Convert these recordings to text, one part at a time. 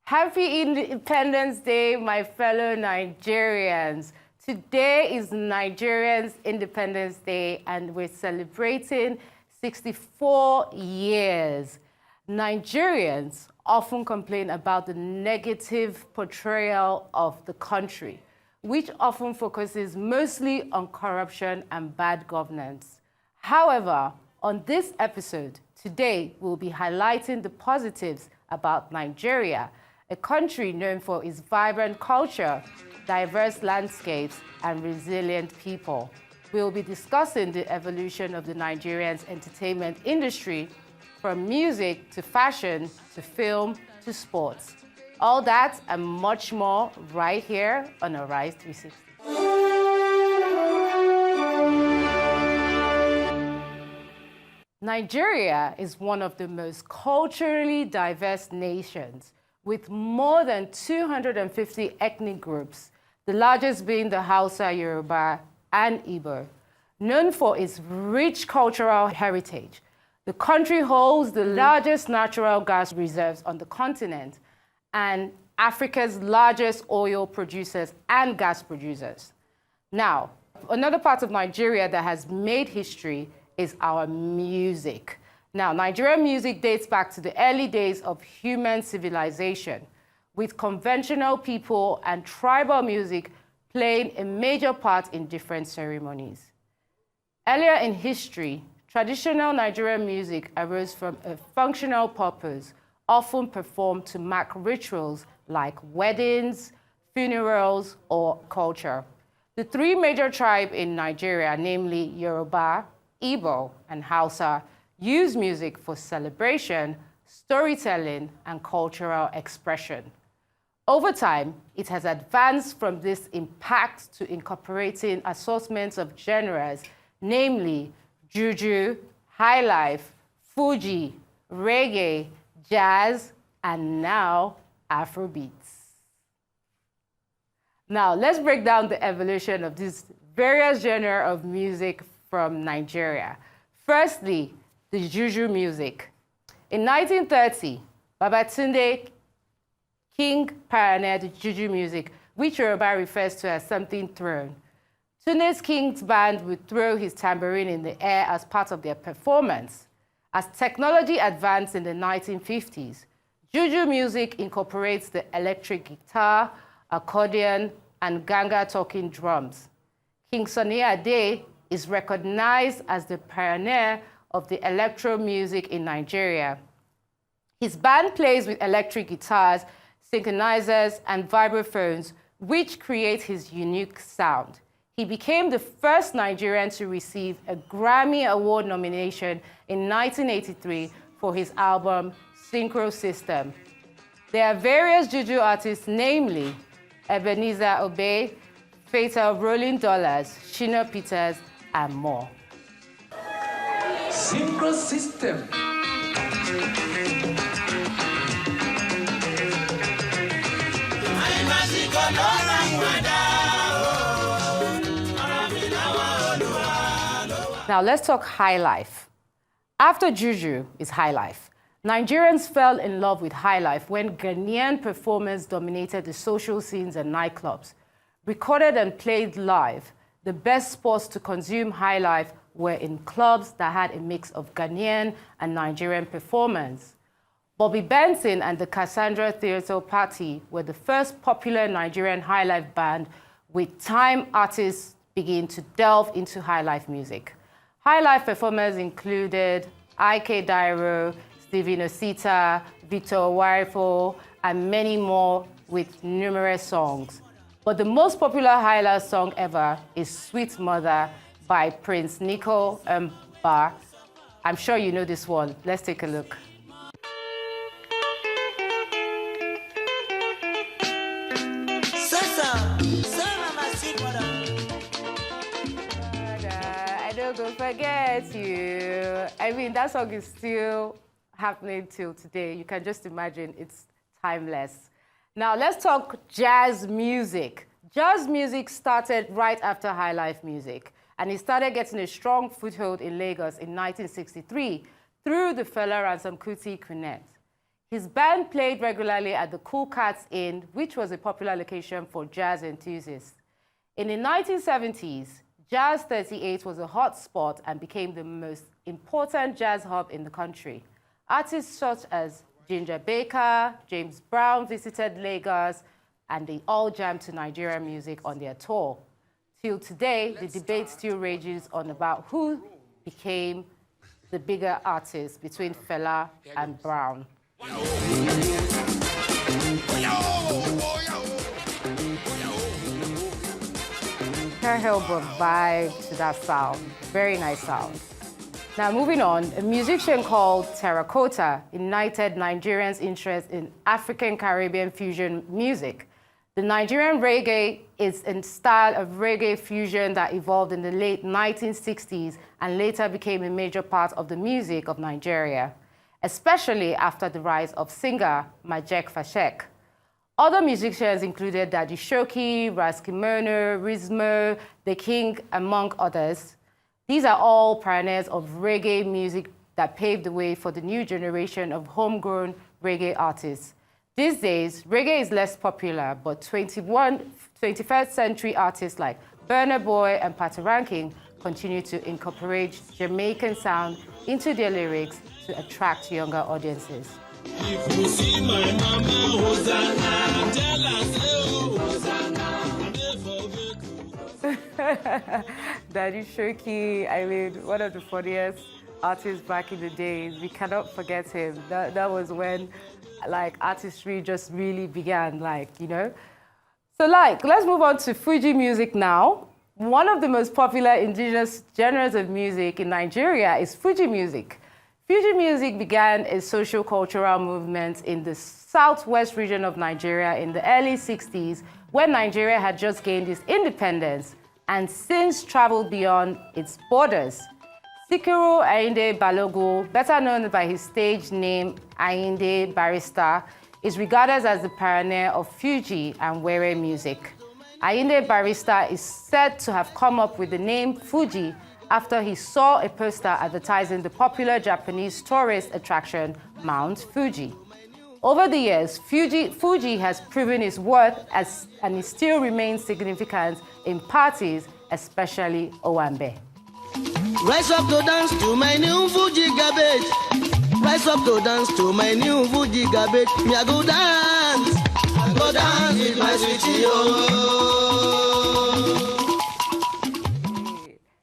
Happy Independence Day, my fellow Nigerians. Today is Nigerians' Independence Day, and we're celebrating 64 years. Nigerians often complain about the negative portrayal of the country, which often focuses mostly on corruption and bad governance. However, on this episode, today we'll be highlighting the positives about Nigeria, a country known for its vibrant culture, diverse landscapes, and resilient people. We'll be discussing the evolution of the Nigerian entertainment industry, from music to fashion to film to sports. All that and much more right here on Arise 360. Nigeria is one of the most culturally diverse nations, with more than 250 ethnic groups, the largest being the Hausa, Yoruba, and Igbo. Known for its rich cultural heritage, the country holds the largest natural gas reserves on the continent and Africa's largest oil producers and gas producers. Now, another part of Nigeria that has made history is our music. Now, Nigerian music dates back to the early days of human civilization, with conventional people and tribal music playing a major part in different ceremonies. Earlier in history, traditional Nigerian music arose from a functional purpose, often performed to mark rituals like weddings, funerals, or culture. The three major tribes in Nigeria, namely Yoruba, Igbo, and Hausa, use music for celebration, storytelling, and cultural expression. Over time, it has advanced from this impact to incorporating assortments of genres, namely juju, highlife, fuji, reggae, jazz, and now Afrobeats. Now, let's break down the evolution of these various genres of music from Nigeria. Firstly, the juju music. In 1930, Babatunde King pioneered juju music, which Yoruba refers to as something thrown. Tunde's King's band would throw his tambourine in the air as part of their performance. As technology advanced in the 1950s, juju music incorporates the electric guitar, accordion, and ganga talking drums. King Sunny Ade is recognized as the pioneer of the electro music in Nigeria. His band plays with electric guitars, synchronizers, and vibraphones, which create his unique sound. He became the first Nigerian to receive a Grammy Award nomination in 1983 for his album Synchro System. There are various juju artists, namely Ebenezer Obey, Fatal Rolling Dollars, Shina Peters, and more. Synchro System. Now let's talk high life. After juju is high life. Nigerians fell in love with high life when Ghanaian performers dominated the social scenes and nightclubs. Recorded and played live, the best spots to consume high life were in clubs that had a mix of Ghanaian and Nigerian performers. Bobby Benson and the Cassandra Theatre Party were the first popular Nigerian high life band, with time artists begin to delve into high life music. High life performers included Ike Dairo, Stephen Osita, Victor Warifo, and many more, with numerous songs. But the most popular high life song ever is Sweet Mother by Prince Nico Mba. I'm sure you know this one. Let's take a look. I don't go forget you. I mean, that song is still happening till today. You can just imagine it's timeless. Now, let's talk jazz music. Jazz music started right after high life music, and it started getting a strong foothold in Lagos in 1963 through the Fela Ransome Kuti Quintet. His band played regularly at the Cool Cats Inn, which was a popular location for jazz enthusiasts. In the 1970s, Jazz 38 was a hot spot and became the most important jazz hub in the country. Artists such as Ginger Baker, James Brown visited Lagos, and they all jammed to Nigerian music on their tour. Till today, the debate still rages on about who became the bigger artist between Fela and Brown. Can't help but vibe to that sound. Very nice sound. Now, moving on, a musician called Terracotta ignited Nigerians' interest in African Caribbean fusion music. The Nigerian reggae is a style of reggae fusion that evolved in the late 1960s and later became a major part of the music of Nigeria, especially after the rise of singer Majek Fashek. Other musicians included Daddy Shoki, Raskimono, Rizmo, The King, among others. These are all pioneers of reggae music that paved the way for the new generation of homegrown reggae artists. These days, reggae is less popular, but 21st century artists like Burna Boy and Patti Rankin continue to incorporate Jamaican sound into their lyrics to attract younger audiences. If you see my mama, Hosanna, tell us, Hosanna. Daddy Shoki, I mean, one of the funniest artists back in the days. We cannot forget him. That was when, like, artistry just really began, like, you know. So, like, let's move on to Fuji music now. One of the most popular indigenous genres of music in Nigeria is Fuji music. Fuji music began a social-cultural movement in the southwest region of Nigeria in the early 60s, when Nigeria had just gained its independence and since traveled beyond its borders. Sikiru Ayinde Balogun, better known by his stage name Ayinde Barrister, is regarded as the pioneer of Fuji and Were music. Ayinde Barrister is said to have come up with the name Fuji after he saw a poster advertising the popular Japanese tourist attraction, Mount Fuji. Over the years, Fuji has proven its worth and it still remains significant in parties, especially Owambe. Rise up to dance to my new Fuji garbage. Rise up to dance to my new Fuji garbage. Me I go dance. I go dance with my sweetie.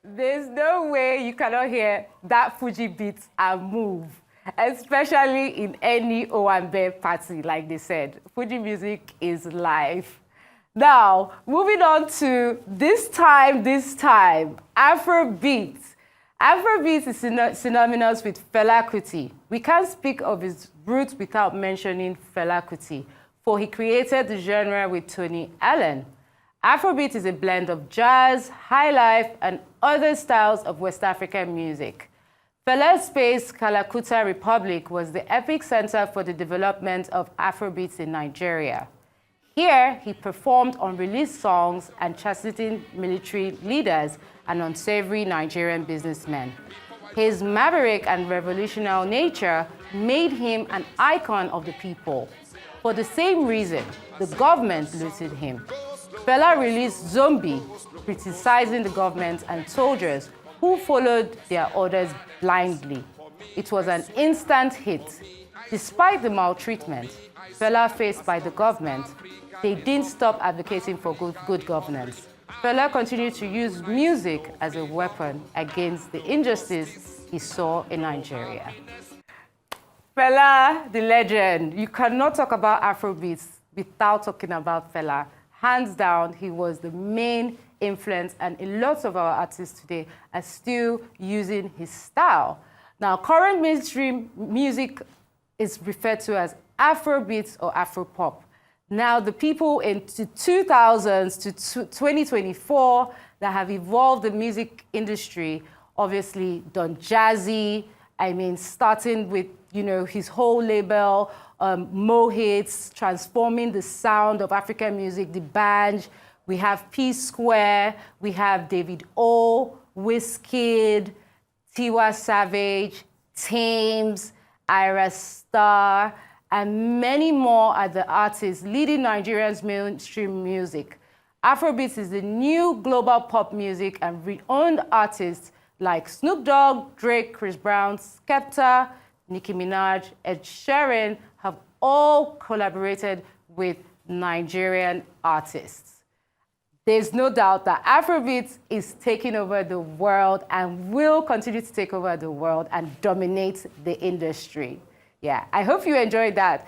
There's no way you cannot hear that Fuji beat and move, especially in any Owambe party, like they said. Fuji music is life. Now, moving on to this time, Afrobeat. Afrobeat is synonymous with Fela Kuti. We can't speak of his roots without mentioning Fela Kuti, for he created the genre with Tony Allen. Afrobeat is a blend of jazz, highlife, and other styles of West African music. Fela's space, Kalakuta Republic, was the epic center for the development of Afrobeats in Nigeria. Here, he performed unreleased songs and chastened military leaders and unsavory Nigerian businessmen. His maverick and revolutionary nature made him an icon of the people. For the same reason, the government looted him. Fela released Zombie, criticizing the government and soldiers who followed their orders blindly. It was an instant hit. Despite the maltreatment Fela faced by the government, they didn't stop advocating for good governance. Fela continued to use music as a weapon against the injustice he saw in Nigeria. Fela, the legend. You cannot talk about Afrobeats without talking about Fela. Hands down, he was the main influence, and a lot of our artists today are still using his style. Now, current mainstream music is referred to as Afrobeats or Afropop. Now, the people in the 2000s to 2024 that have evolved the music industry, obviously Don Jazzy, starting with, his whole label, Mo Hits, transforming the sound of African music, the Banj. We have P Square, we have David O, Wizkid, Tiwa Savage, Thames, Ira Star, and many more are the artists leading Nigerian's mainstream music. Afrobeats is the new global pop music, and renowned artists like Snoop Dogg, Drake, Chris Brown, Skepta, Nicki Minaj, Ed Sheeran have all collaborated with Nigerian artists. There's no doubt that Afrobeats is taking over the world and will continue to take over the world and dominate the industry. Yeah, I hope you enjoyed that.